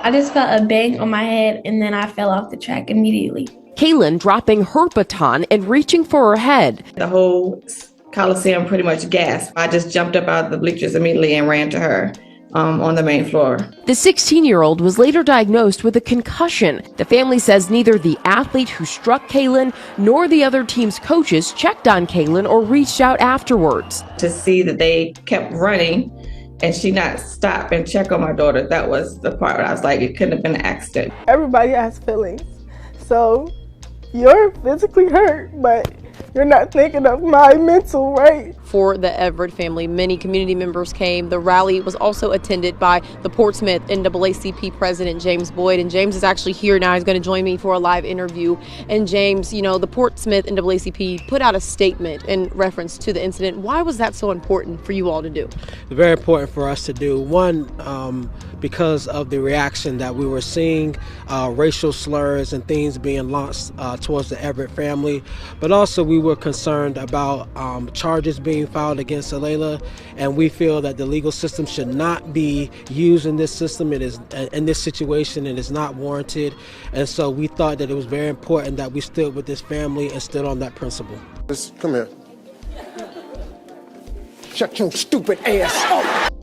I just felt a bang on my head and then I fell off the track immediately. Kaylin dropping her baton and reaching for her head. The whole Coliseum pretty much gasped. I just jumped up out of the bleachers immediately and ran to her on the main floor. The 16-year-old was later diagnosed with a concussion. The family says neither the athlete who struck Kaylin nor the other team's coaches checked on Kaylin or reached out afterwards. To see that they kept running and she not stop and check on my daughter, that was the part where I was like, it couldn't have been an accident. Everybody has feelings. So you're physically hurt, but you're not thinking of my mental, right? For the Everett family, many community members came. The rally was also attended by the Portsmouth NAACP President James Boyd, and James is actually here now. He's going to join me for a live interview. And James, you know, the Portsmouth NAACP put out a statement in reference to the incident. Why was that so important for you all to do? It's very important for us to do. One, because of the reaction that we were seeing, racial slurs and things being launched towards the Everett family, but also we were concerned about charges being filed against Alayla, and we feel that the legal system should not be used in this system. It is in this situation, it is not warranted, and so we thought that it was very important that we stood with this family and stood on that principle. Just come here. Shut your stupid ass up.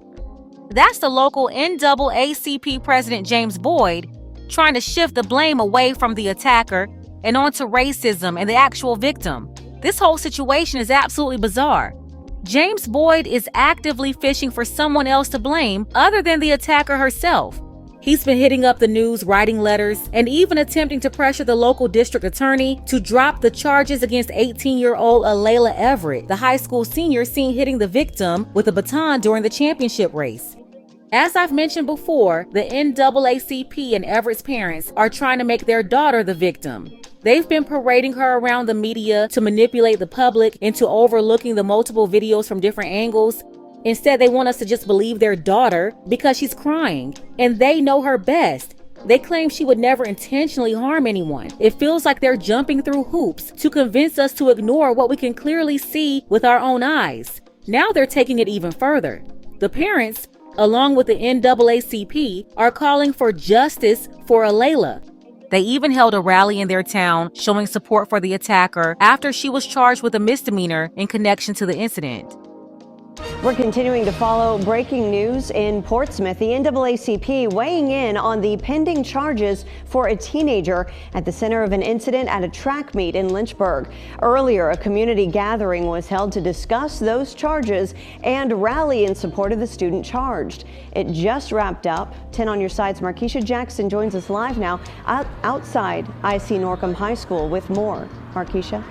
That's the local NAACP President James Boyd trying to shift the blame away from the attacker and onto racism and the actual victim. This whole situation is absolutely bizarre. James Boyd is actively fishing for someone else to blame other than the attacker herself. He's been hitting up the news, writing letters, and even attempting to pressure the local district attorney to drop the charges against 18-year-old Alayla Everett, the high school senior seen hitting the victim with a baton during the championship race. As I've mentioned before, the NAACP and Everett's parents are trying to make their daughter the victim. They've been parading her around the media to manipulate the public into overlooking the multiple videos from different angles. Instead, they want us to just believe their daughter because she's crying, and they know her best. They claim she would never intentionally harm anyone. It feels like they're jumping through hoops to convince us to ignore what we can clearly see with our own eyes. Now they're taking it even further. The parents, along with the NAACP, are calling for justice for Alayla. They even held a rally in their town showing support for the attacker after she was charged with a misdemeanor in connection to the incident. We're continuing to follow breaking news in Portsmouth. The NAACP weighing in on the pending charges for a teenager at the center of an incident at a track meet in Lynchburg. Earlier, a community gathering was held to discuss those charges and rally in support of the student charged. It just wrapped up. 10 on your side's Markeisha Jackson joins us live now outside IC Norcom High School with more. Markeisha.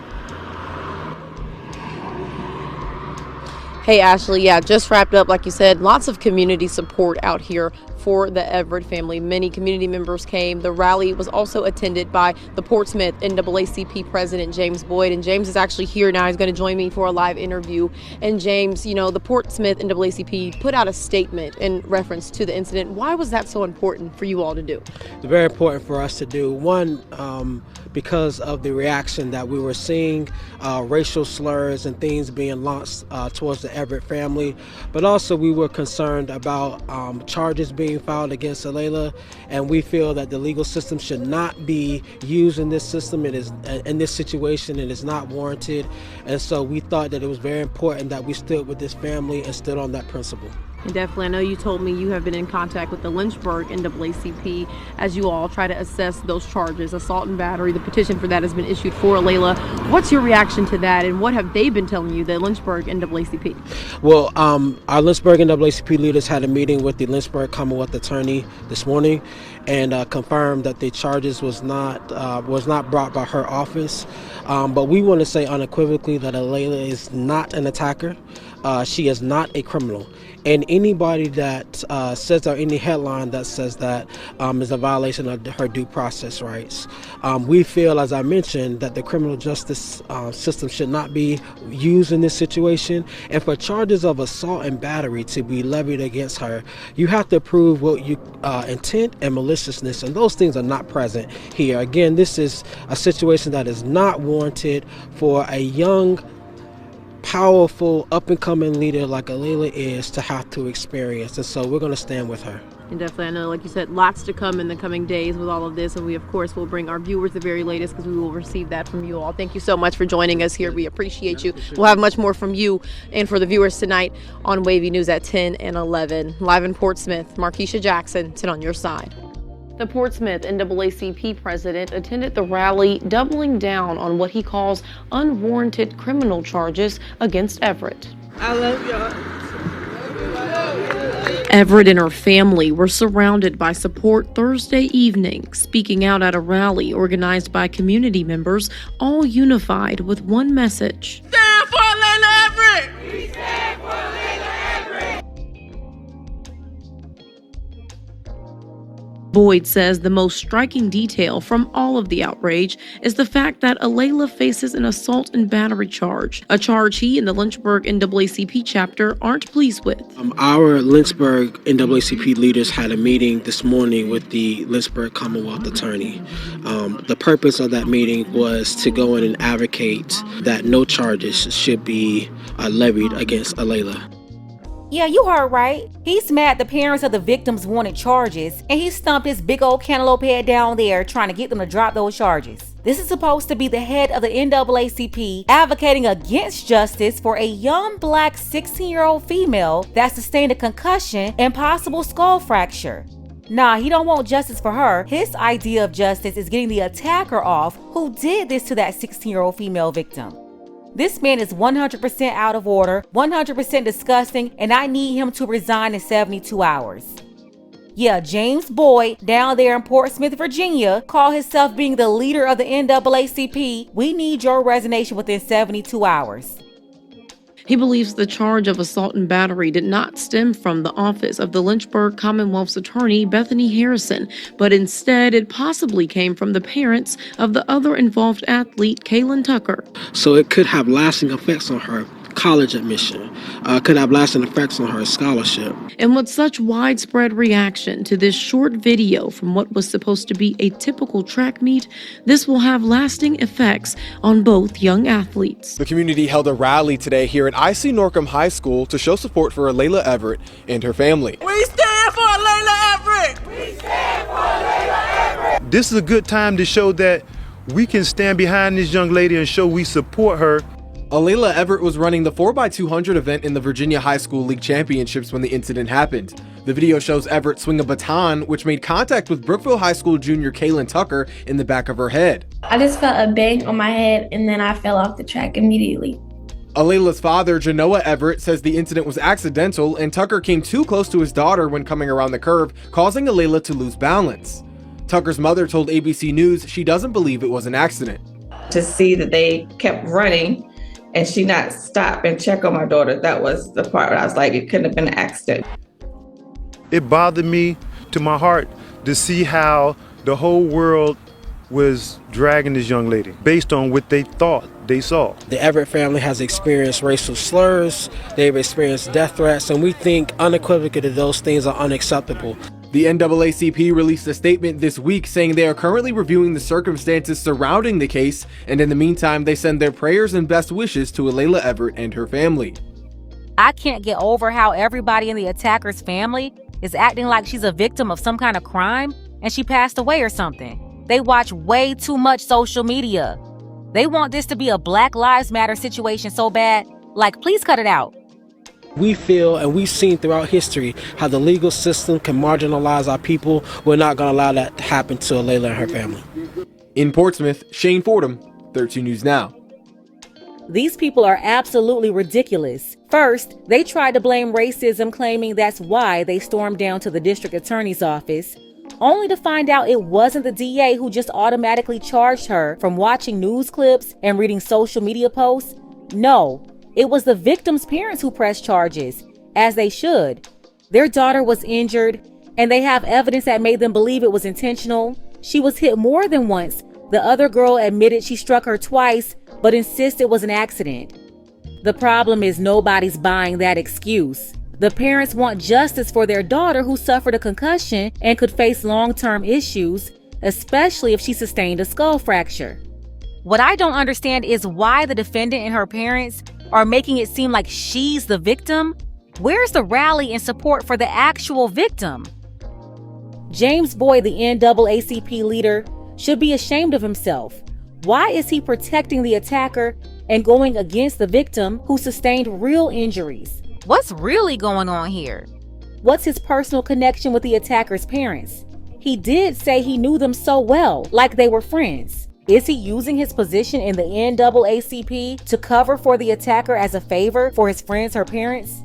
Hey, Ashley, yeah, just wrapped up. Like you said, lots of community support out here for the Everett family. Many community members came. The rally was also attended by the Portsmouth NAACP President James Boyd, and James is actually here now. He's going to join me for a live interview. And James, you know, the Portsmouth NAACP put out a statement in reference to the incident. Why was that so important for you all to do? It's very important for us to do. One, because of the reaction that we were seeing, racial slurs and things being launched towards the Everett family, but also we were concerned about charges being filed against Alayla, and we feel that the legal system should not be used in this system. It is in this situation, it is not warranted, and so we thought that it was very important that we stood with this family and stood on that principle. And definitely, I know you told me you have been in contact with the Lynchburg NAACP as you all try to assess those charges, assault and battery. The petition for that has been issued for Alayla. What's your reaction to that, and what have they been telling you, the Lynchburg NAACP? Well, our Lynchburg NAACP leaders had a meeting with the Lynchburg Commonwealth Attorney this morning and confirmed that the charges was not brought by her office. But we want to say unequivocally that Alayla is not an attacker. She is not a criminal. And anybody that says, or any headline that says that is a violation of her due process rights. We feel, as I mentioned, that the criminal justice system should not be used in this situation. And for charges of assault and battery to be levied against her, you have to prove what you intent and maliciousness, and those things are not present here. Again, this is a situation that is not warranted for a young, powerful, up-and-coming leader like Alayla is to have to experience, and so we're going to stand with her. And definitely, I know, like you said, lots to come in the coming days with all of this. And we, of course, will bring our viewers the very latest because we will receive that from you all. Thank you so much for joining us here. We appreciate you. We'll have much more from you and for the viewers tonight on Wavy News at 10 and 11. Live in Portsmouth, Markeisha Jackson, 10 on your side. The Portsmouth NAACP president attended the rally, doubling down on what he calls unwarranted criminal charges against Everett. I love y'all. Everett and her family were surrounded by support Thursday evening, speaking out at a rally organized by community members, all unified with one message. Stand for Layla Everett! We stand for Layla Everett. Boyd says the most striking detail from all of the outrage is the fact that Alayla faces an assault and battery charge, a charge he and the Lynchburg NAACP chapter aren't pleased with. Our Lynchburg NAACP leaders had a meeting this morning with the Lynchburg Commonwealth Attorney. The purpose of that meeting was to go in and advocate that no charges should be levied against Alayla. Yeah, you heard right. He's mad the parents of the victims wanted charges, and he stumped his big old cantaloupe head down there trying to get them to drop those charges. This is supposed to be the head of the NAACP advocating against justice for a young black 16-year-old female that sustained a concussion and possible skull fracture. Nah, he don't want justice for her. His idea of justice is getting the attacker off who did this to that 16-year-old female victim. This man is 100% out of order, 100% disgusting, and I need him to resign in 72 hours. Yeah, James Boyd, down there in Portsmouth, Virginia, called himself being the leader of the NAACP. We need your resignation within 72 hours. He believes the charge of assault and battery did not stem from the office of the Lynchburg Commonwealth's attorney, Bethany Harrison, but instead it possibly came from the parents of the other involved athlete, Kaylin Tucker. So it could have lasting effects on her college admission, could have lasting effects on her scholarship. And with such widespread reaction to this short video from what was supposed to be a typical track meet, this will have lasting effects on both young athletes. The community held a rally today here at IC Norcom High School to show support for Layla Everett and her family. We stand for Layla Everett! We stand for Layla Everett. This is a good time to show that we can stand behind this young lady and show we support her. Layla Everett was running the 4x200 event in the Virginia High School League Championships when the incident happened. The video shows Everett swing a baton, which made contact with Brookville High School junior Kaylin Tucker in the back of her head. I just felt a bang on my head, and then I fell off the track immediately. Alayla's father, Genoa Everett, says the incident was accidental and Tucker came too close to his daughter when coming around the curve, causing Alayla to lose balance. Tucker's mother told ABC News she doesn't believe it was an accident. To see that they kept running and she not stop and check on my daughter, that was the part where I was like, it couldn't have been an accident. It bothered me to my heart to see how the whole world was dragging this young lady based on what they thought they saw. The Everett family has experienced racial slurs, they've experienced death threats, and we think unequivocally that those things are unacceptable. The NAACP released a statement this week saying they are currently reviewing the circumstances surrounding the case, and in the meantime, they send their prayers and best wishes to Layla Everett and her family. I can't get over how everybody in the attacker's family is acting like she's a victim of some kind of crime and she passed away or something. They watch way too much social media. They want this to be a Black Lives Matter situation so bad, like, please cut it out. We feel, and we've seen throughout history, how the legal system can marginalize our people. We're not going to allow that to happen to Layla and her family. In Portsmouth, Shane Fordham, 13 News Now. These people are absolutely ridiculous. First, they tried to blame racism, claiming that's why they stormed down to the district attorney's office, only to find out it wasn't the DA who just automatically charged her from watching news clips and reading social media posts. No. It was the victim's parents who pressed charges, as they should. Their daughter was injured, and they have evidence that made them believe it was intentional. She was hit more than once. The other girl admitted she struck her twice, but insists it was an accident. The problem is nobody's buying that excuse. The parents want justice for their daughter who suffered a concussion and could face long-term issues, especially if she sustained a skull fracture. What I don't understand is why the defendant and her parents are making it seem like she's the victim. Where's the rally and support for the actual victim? James Boyd, the NAACP leader, should be ashamed of himself. Why is he protecting the attacker and going against the victim who sustained real injuries? What's really going on here? What's his personal connection with the attacker's parents? He did say he knew them so well, like they were friends. Is he using his position in the NAACP to cover for the attacker as a favor for his friends, her parents?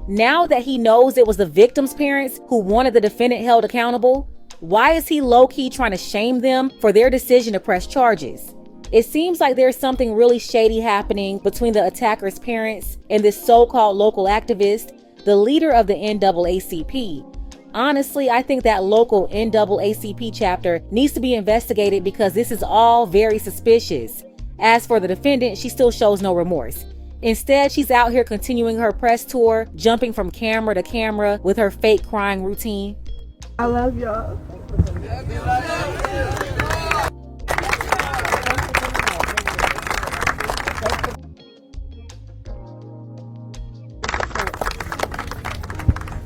Now that he knows it was the victim's parents who wanted the defendant held accountable, why is he low-key trying to shame them for their decision to press charges? It seems like there's something really shady happening between the attacker's parents and this so-called local activist, the leader of the NAACP. Honestly, I think that local NAACP chapter needs to be investigated because this is all very suspicious. As for the defendant, she still shows no remorse. Instead, she's out here continuing her press tour, jumping from camera to camera with her fake crying routine. I love y'all.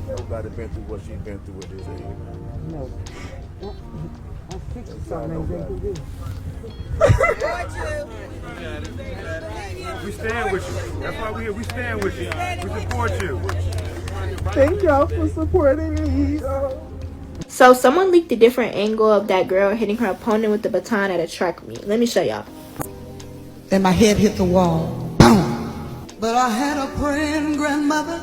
Nobody been through what she's been through with this age. No. I'm fixing something they can do. We stand with you. That's why we're here. We stand with you. We support you. Thank y'all for supporting me. So someone leaked a different angle of that girl hitting her opponent with the baton at a track meet. Let me show y'all. And my head hit the wall. Boom. But I had a praying grandmother.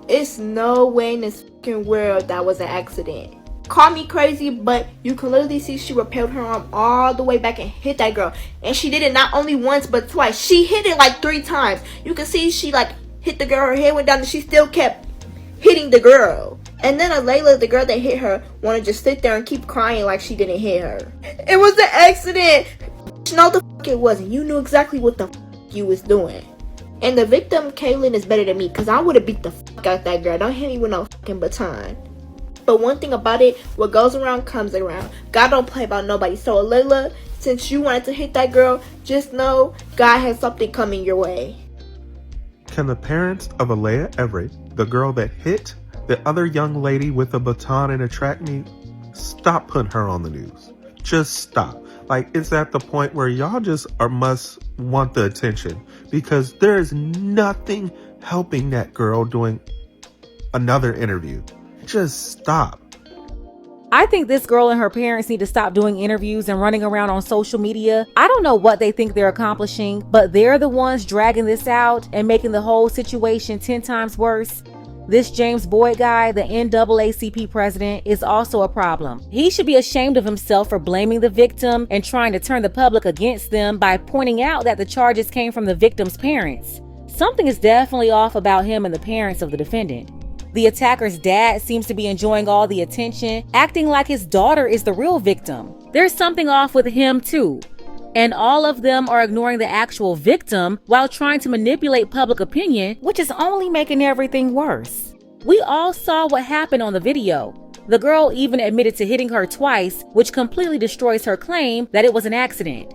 It's no way in this fucking world that was an accident. Call me crazy, but you can literally see she repelled her arm all the way back and hit that girl. And she did it not only once, but twice. She hit it like 3 times. You can see she like hit the girl, her head went down, and she still kept hitting the girl. And then Layla, the girl that hit her, wanted to just sit there and keep crying like she didn't hit her. It was an accident. No, the fuck it wasn't. You knew exactly what the fuck you was doing. And the victim, Kaylin, is better than me because I would have beat the fuck out that girl. Don't hit me with no fucking baton. But one thing about it, what goes around comes around. God don't play about nobody. So Layla, since you wanted to hit that girl, just know God has something coming your way. Can the parents of Alea Everett, the girl that hit the other young lady with a baton in a track meet, stop putting her on the news? Just stop. Like, it's at the point where y'all just must want the attention because there is nothing helping that girl doing another interview. Just stop. I think this girl and her parents need to stop doing interviews and running around on social media. I don't know what they think they're accomplishing, but they're the ones dragging this out and making the whole situation 10 times worse. This James Boyd guy, the NAACP president, is also a problem. He should be ashamed of himself for blaming the victim and trying to turn the public against them by pointing out that the charges came from the victim's parents. Something is definitely off about him and the parents of the defendant. The attacker's dad seems to be enjoying all the attention, acting like his daughter is the real victim. There's something off with him too. And all of them are ignoring the actual victim while trying to manipulate public opinion, which is only making everything worse. We all saw what happened on the video. The girl even admitted to hitting her twice, which completely destroys her claim that it was an accident.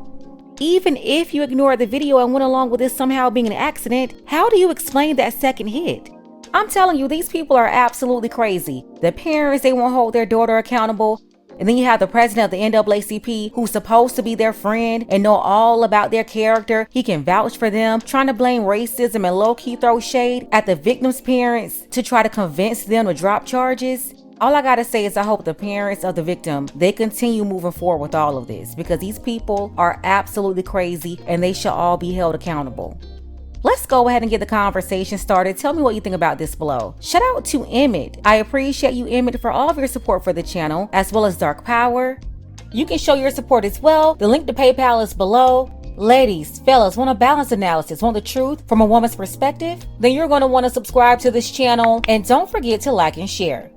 Even if you ignore the video and went along with this somehow being an accident, how do you explain that second hit? I'm telling you, these people are absolutely crazy. The parents, they won't hold their daughter accountable. And then you have the president of the NAACP who's supposed to be their friend and know all about their character. He can vouch for them, trying to blame racism and low-key throw shade at the victim's parents to try to convince them to drop charges. All I gotta say is I hope the parents of the victim, they continue moving forward with all of this because these people are absolutely crazy and they should all be held accountable. Let's go ahead and get the conversation started. Tell me what you think about this below. Shout out to Emmett. I appreciate you, Emmett, for all of your support for the channel, as well as Dark Power. You can show your support as well. The link to PayPal is below. Ladies, fellas, want a balanced analysis, want the truth from a woman's perspective? Then you're going to want to subscribe to this channel and don't forget to like and share.